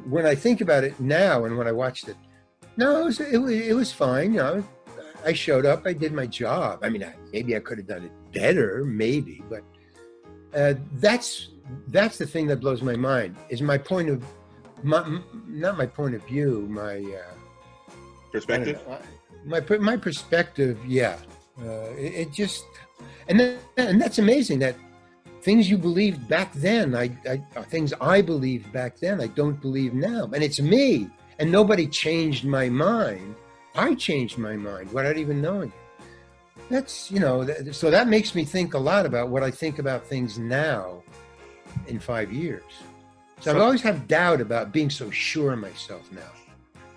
when I think about it now and when I watched it, no, it was fine. I showed up, I did my job. I mean, maybe I could have done it better, maybe, but that's the thing that blows my mind, is not my point of view, my perspective. My perspective, yeah. It just, and that's amazing that things you believed back then, things I believed back then, I don't believe now, and it's me, and nobody changed my mind. I changed my mind without even knowing it. That's, so that makes me think a lot about what I think about things now in 5 years. So I always have doubt about being so sure of myself now.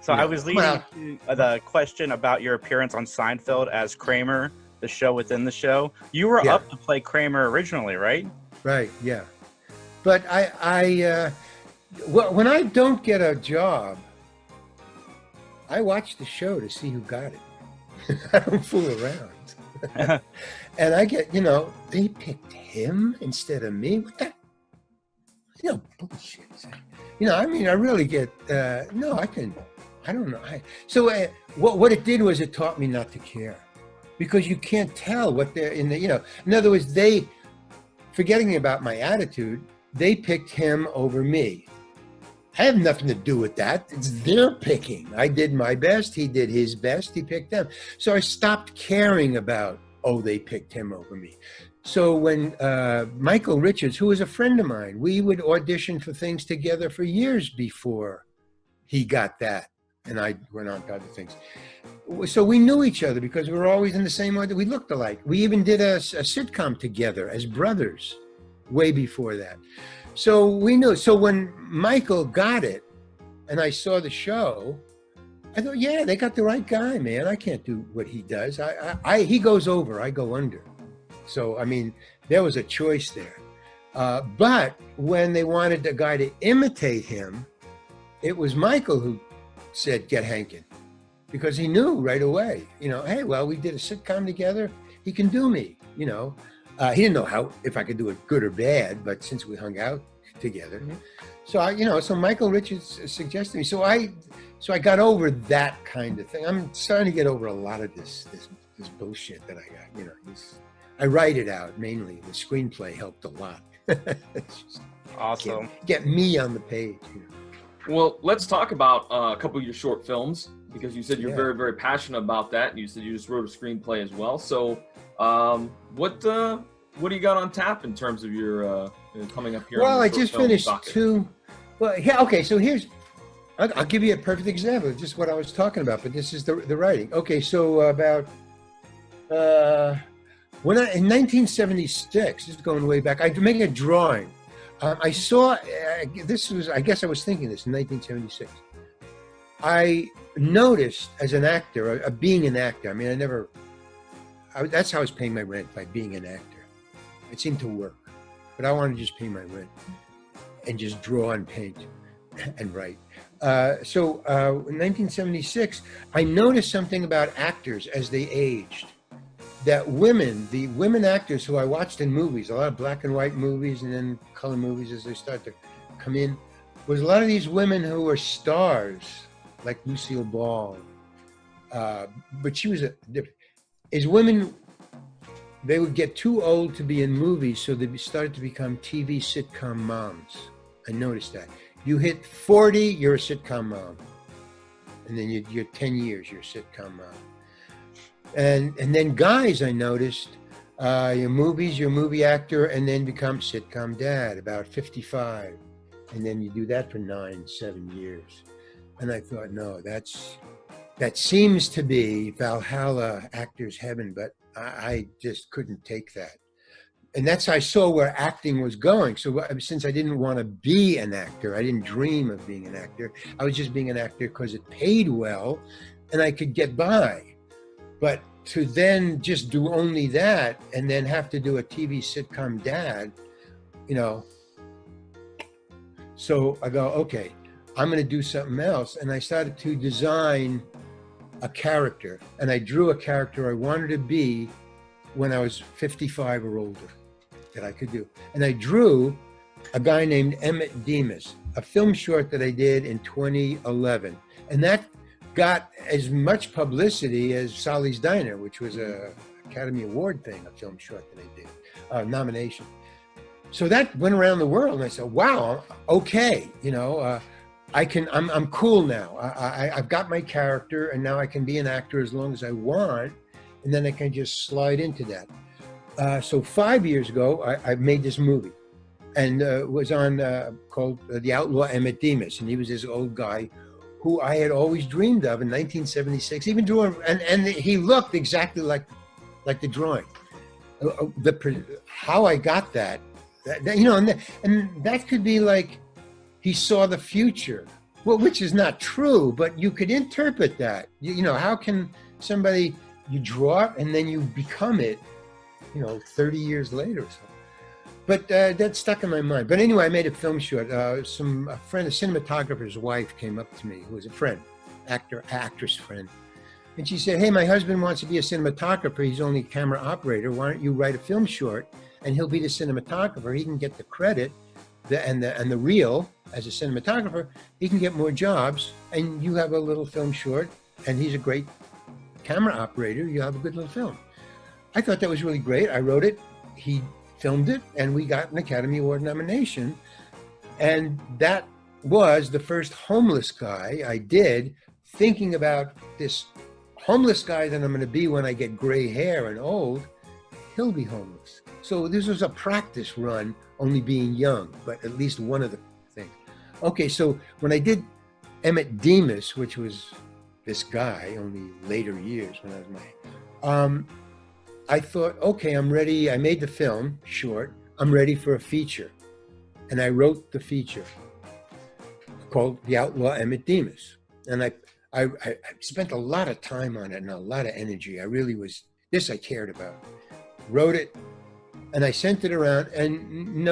So I was leading to the question about your appearance on Seinfeld as Kramer, the show within the show. You were up to play Kramer originally, right? Right, yeah. But when I don't get a job, I watch the show to see who got it. I don't fool around. And I get, they picked him instead of me. What the? Bullshit. I mean, I really get, I don't know. So what it did was it taught me not to care. because you can't tell what they're in the, in other words, forgetting about my attitude, they picked him over me. I have nothing to do with that. It's their picking. I did my best. He did his best. He picked them. So I stopped caring about, oh, they picked him over me. So when Michael Richards, who was a friend of mine, we would audition for things together for years before he got that. And I went on to other things. So we knew each other because we were always in the same order. We looked alike. We even did a sitcom together as brothers way before that. So we knew. So when Michael got it and I saw the show, I thought, yeah, they got the right guy, man. I can't do what he does. He goes over, I go under. So, I mean, there was a choice there. But when they wanted a guy to imitate him, it was Michael who said, get Hankin. Because he knew right away, hey, well, we did a sitcom together. He can do me, He didn't know if I could do it good or bad, but since we hung out together. Mm-hmm. So so Michael Richards suggested me. So I got over that kind of thing. I'm starting to get over a lot of this bullshit that I got, I write it out mainly. The screenplay helped a lot. Just awesome. Get me on the page. Well, let's talk about a couple of your short films, because you said you're very, very passionate about that, and you said you just wrote a screenplay as well. So, what do you got on tap in terms of your coming up here? Well, I just finished two. Well, yeah, okay. So I'll give you a perfect example of just what I was talking about. But this is the writing. Okay, so about in 1976, this is going way back. I made a drawing. I saw this was. I guess I was thinking this in 1976. I noticed as an actor, being an actor. I mean, that's how I was paying my rent, by being an actor. It seemed to work, but I wanted to just pay my rent and just draw and paint and write. So in 1976, I noticed something about actors as they aged. That the women actors who I watched in movies, a lot of black and white movies and then color movies as they start to come in, was a lot of these women who were stars, like Lucille Ball. But she was as women, they would get too old to be in movies, so they started to become TV sitcom moms. I noticed that. You hit 40, you're a sitcom mom. And then you're 10 years, you're a sitcom mom. And then guys, I noticed, your movies, you're a movie actor, and then become sitcom dad, about 55. And then you do that for 7 years. And I thought, no, that seems to be Valhalla, actor's heaven, but I just couldn't take that. And I saw where acting was going. So since I didn't want to be an actor, I didn't dream of being an actor. I was just being an actor because it paid well and I could get by. But to then just do only that and then have to do a TV sitcom dad, so I go, okay, I'm going to do something else. And I started to design a character, and I drew a character I wanted to be when I was 55 or older that I could do. And I drew a guy named Emmett Demas, a film short that I did in 2011. And that got as much publicity as Sally's Diner, which was a Academy Award thing, a film short that I did, nomination. So that went around the world, and I said, wow, okay, I'm cool now. I've got my character, and now I can be an actor as long as I want, and then I can just slide into that. So 5 years ago, I made this movie, and it was on called The Outlaw Emmett Demas, and he was this old guy who I had always dreamed of in 1976, even drew, and he looked exactly like the drawing. How I got that, and that could be like he saw the future, well, which is not true, but you could interpret that. How can somebody, you draw it and then you become it, 30 years later or so. But that stuck in my mind. But anyway, I made a film short. A friend, a cinematographer's wife, came up to me, who was a friend, actress friend. And she said, hey, my husband wants to be a cinematographer. He's only a camera operator. Why don't you write a film short and he'll be the cinematographer. He can get the credit and the reel as a cinematographer. He can get more jobs and you have a little film short and he's a great camera operator, you have a good little film. I thought that was really great. I wrote it, he filmed it, and we got an Academy Award nomination. And that was the first homeless guy I did, thinking about this homeless guy that I'm going to be when I get gray hair and old. He'll be homeless. So this was a practice run, only being young, but at least one of the things. Okay, so when I did Emmett Demas, which was this guy, only later years when I was I thought, okay, I'm ready. I made the film short. I'm ready for a feature. And I wrote the feature called The Outlaw Emmett Demas. And I spent a lot of time on it and a lot of energy. I really was, this I cared about. Wrote it, and I sent it around, and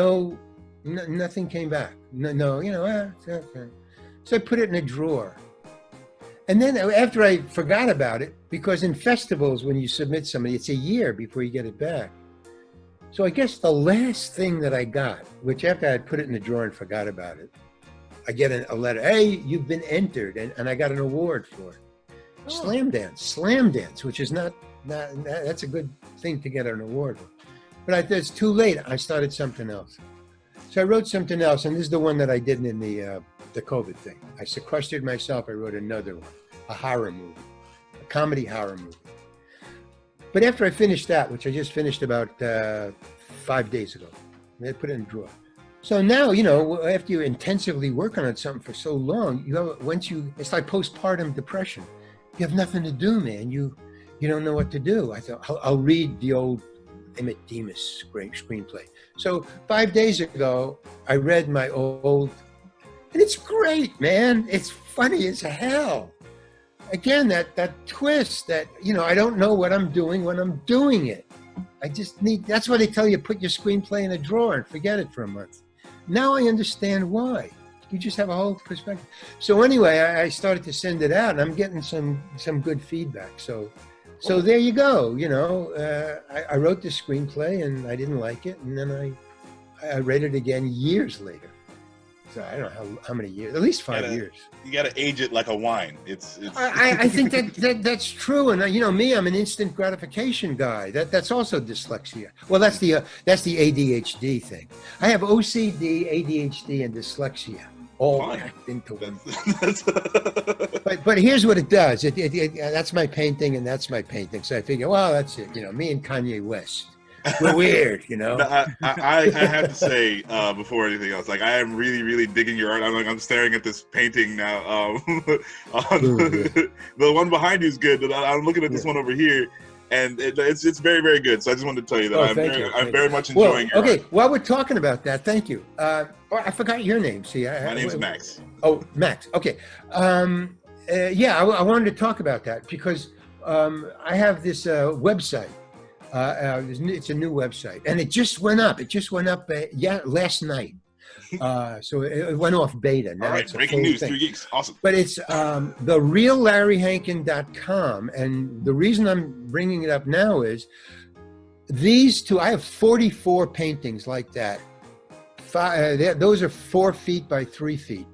nothing came back. Okay. So I put it in a drawer. And then after I forgot about it, because in festivals, when you submit somebody, it's a year before you get it back. So I guess the last thing that I got, which after I had put it in the drawer and forgot about it, I get a letter. Hey, you've been entered, and I got an award for it. Oh. Slam dance, which is not that's a good thing to get an award for. But it's too late. I started something else. So I wrote something else, and this is the one that I did in the COVID thing. I sequestered myself. I wrote another one, a horror movie, a comedy horror movie. But after I finished that, which I just finished about 5 days ago, I put it in a drawer. So now, after you intensively work on something for so long, it's like postpartum depression. You have nothing to do, man. You don't know what to do. I thought, I'll read the old Emmett Demas screenplay. So 5 days ago, I read my old, and it's great, man. It's funny as hell. Again, that twist that, I don't know what I'm doing when I'm doing it. That's why they tell you, put your screenplay in a drawer and forget it for a month. Now I understand why. You just have a whole perspective. So anyway, I started to send it out, and I'm getting some good feedback. So there you go. I wrote this screenplay, and I didn't like it, and then I read it again years later. So I don't know how many years, at least 5 years. You got to age it like a wine. I think that's true. And me, I'm an instant gratification guy. That's also dyslexia. Well, that's the ADHD thing. I have OCD, ADHD, and dyslexia all packed into one. But here's what it does. That's my painting, and that's my painting. So I figure, well, that's it. Me and Kanye West. We're weird, I have to say, before anything else, I am really, really digging your art. I'm staring at this painting now. The one behind you is good, but I'm looking at this one over here, and it's very, very good. So I just wanted to tell you that I'm very much enjoying your art. While we're talking about that, thank you. I forgot your name. See, my name's Max. Oh, Max. Okay. I wanted to talk about that because I have this website. It's a new website, and it just went up. It just went up last night. So it went off beta. Now all right, it's breaking news through Geeks. Awesome. But it's thereallarryhankin.com, and the reason I'm bringing it up now is these two. I have 44 paintings like that. Those are 4 feet by 3 feet.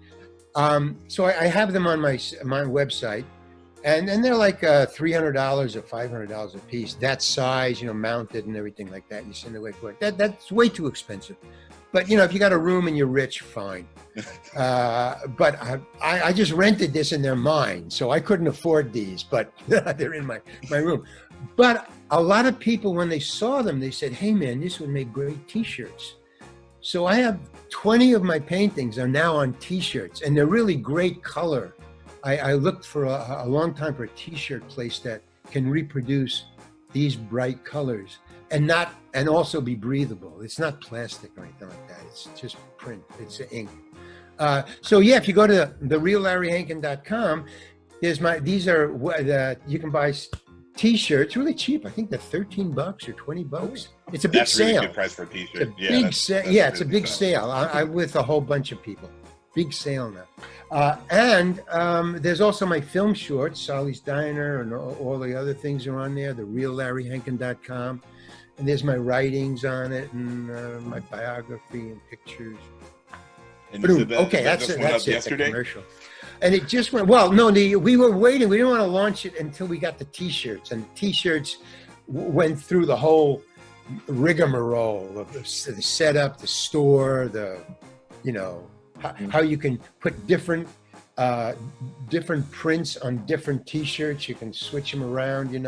So I have them on my website. And they're like $300 or $500 a piece. That size, mounted and everything like that. You send it away for it. That's way too expensive. But if you got a room and you're rich, fine. But I just rented this and they're mine, so I couldn't afford these. But they're in my room. But a lot of people, when they saw them, they said, "Hey, man, this would make great T-shirts." So I have 20 of my paintings are now on T-shirts, and they're really great color. I looked for a long time for a T-shirt place that can reproduce these bright colors and also be breathable. It's not plastic or anything like that. It's just print. It's ink. If you go to thereallarryhankin.com, you can buy T-shirts really cheap. I think they're $13 or $20. It's a big sale. That's a really good price for a T-shirt. It's a big sale. I'm with a whole bunch of people. Big sale now. And there's also my film shorts, Solly's Diner, and all the other things are on there, thereallarryhankin.com. And there's my writings on it, and my biography and pictures. And okay, that's it. Yesterday? The commercial. And it just went, well, no, we were waiting. We didn't want to launch it until we got the T-shirts. And the T-shirts went through the whole rigmarole of the setup, the store, how you can put different prints on different T-shirts. You can switch them around, and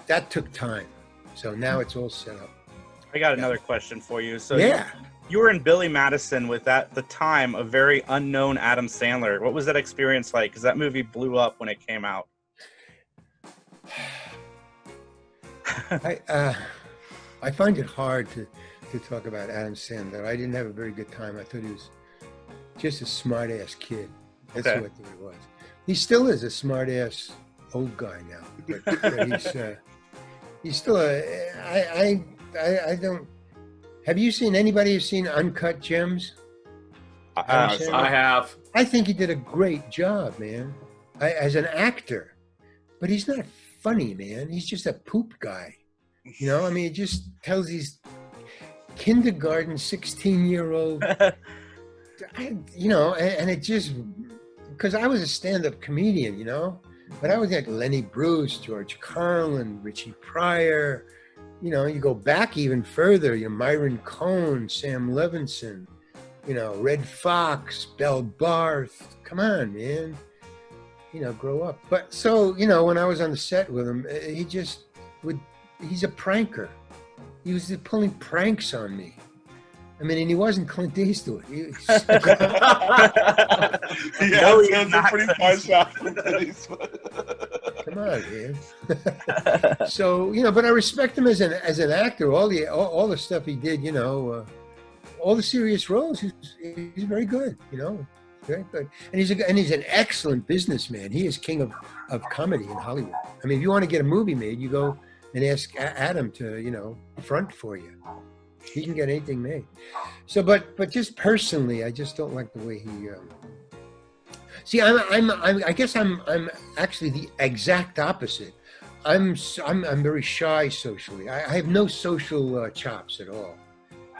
that took time. So now it's all set up. I got another question for you. So yeah. You were in Billy Madison with, at the time, a very unknown Adam Sandler. What was that experience like? Because that movie blew up when it came out. I find it hard to talk about Adam Sandler. I didn't have a very good time. I thought he was just a smart-ass kid. That's what I thought he was. He still is a smart-ass old guy now. But he's still I don't... Have you seen, anybody who's seen Uncut Gems? I have. I think he did a great job, man, as an actor. But he's not funny, man. He's just a poop guy. He just tells these kindergarten 16-year-old, and it just, because I was a stand-up comedian, but I was like Lenny Bruce, George Carlin, Richie Pryor. You go back even further, Myron Cohn, Sam Levinson, Red Fox, Belle Barth. Come on, man. Grow up. But so, when I was on the set with him, he's a pranker. He was pulling pranks on me. I mean, and he wasn't Clint Eastwood. Yeah, that's a pretty fine shot. Come on, man. So, but I respect him as an actor. All the stuff he did, all the serious roles, he's very good, very good. And he's an excellent businessman. He is king of comedy in Hollywood. I mean, if you want to get a movie made, you go and ask Adam to, front for you. He can get anything made. So, but just personally, I just don't like the way he. See, I guess I'm actually the exact opposite. I'm very shy socially. I have no social chops at all.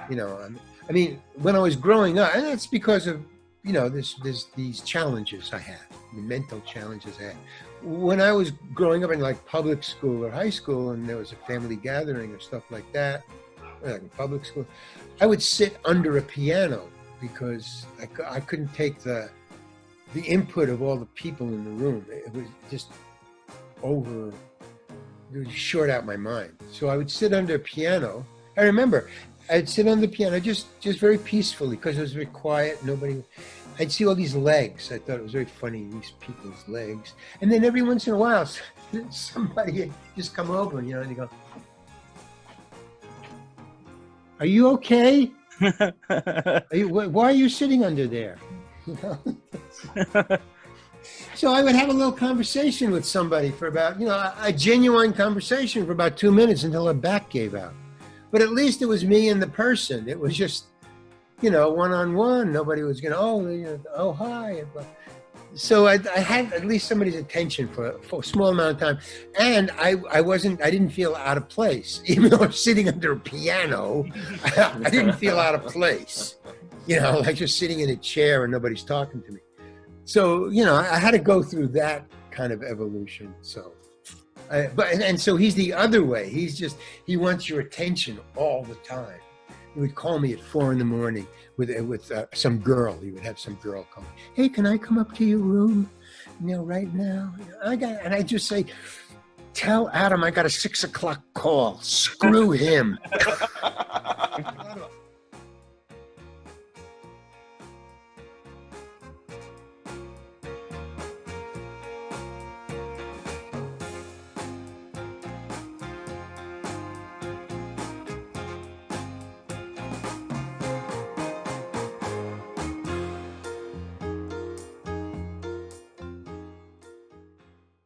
I mean, when I was growing up, and that's because of these challenges I had, the mental challenges I had. When I was growing up in like public school or high school, and there was a family gathering or stuff like that, like in public school, I would sit under a piano because I couldn't take the input of all the people in the room. It was just it would short out my mind. So I would sit under a piano. I remember I'd sit on the piano just very peacefully because it was very quiet. I'd see all these legs. I thought it was very funny, these people's legs. And then every once in a while, somebody would just come over, and you go, "Are you okay? Why are you sitting under there?" So I would have a little conversation with somebody for about, a genuine conversation for about 2 minutes until her back gave out. But at least it was me and the person. It was just, one-on-one. Nobody was going, oh, hi. So I had at least somebody's attention for a small amount of time. And I didn't feel out of place. Even though I'm sitting under a piano, I didn't feel out of place. Like just sitting in a chair and nobody's talking to me. So, I had to go through that kind of evolution. So, so he's the other way. He wants your attention all the time. He would call me at 4 a.m. with some girl. He would have some girl call me. "Hey, can I come up to your room? Right now?" And I just say, "Tell Adam I got a 6 o'clock call. Screw him."